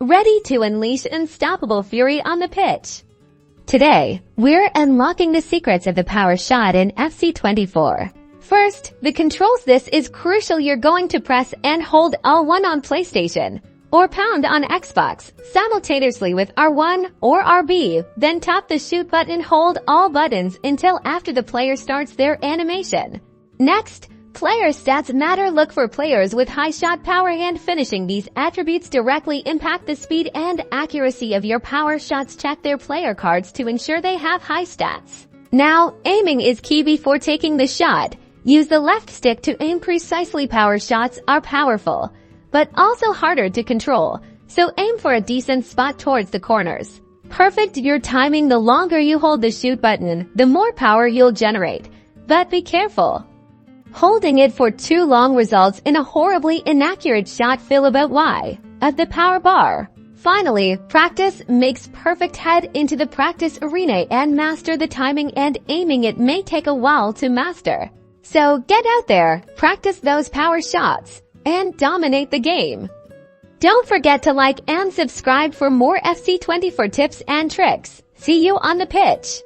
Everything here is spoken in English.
ready to unleash unstoppable fury on the pitch. Today, we're unlocking the secrets of the power shot in FC24. First, the controls. This is crucial. You're going to press and hold L1 on PlayStation or pound on Xbox simultaneously with R1 or RB, then tap the shoot button. Hold all buttons until after the player starts their animation. Next, player stats matter. Look for players with high shot power and finishing. These attributes directly impact the speed and accuracy of your power shots. Check their player cards to ensure they have high stats. Now, aiming is key before taking the shot. Use the left stick to aim precisely. Power shots are powerful, but also harder to control, so aim for a decent spot towards the corners. Perfect your timing. The longer you hold the shoot button, the more power you'll generate. But be careful. Holding it for too long results in a horribly inaccurate shot. Feel about why at the power bar. Finally, practice makes perfect. Head into the practice arena and master the timing and aiming. It may take a while to master, so get out there, practice those power shots, and dominate the game. Don't forget to like and subscribe for more FC24 tips and tricks. See you on the pitch.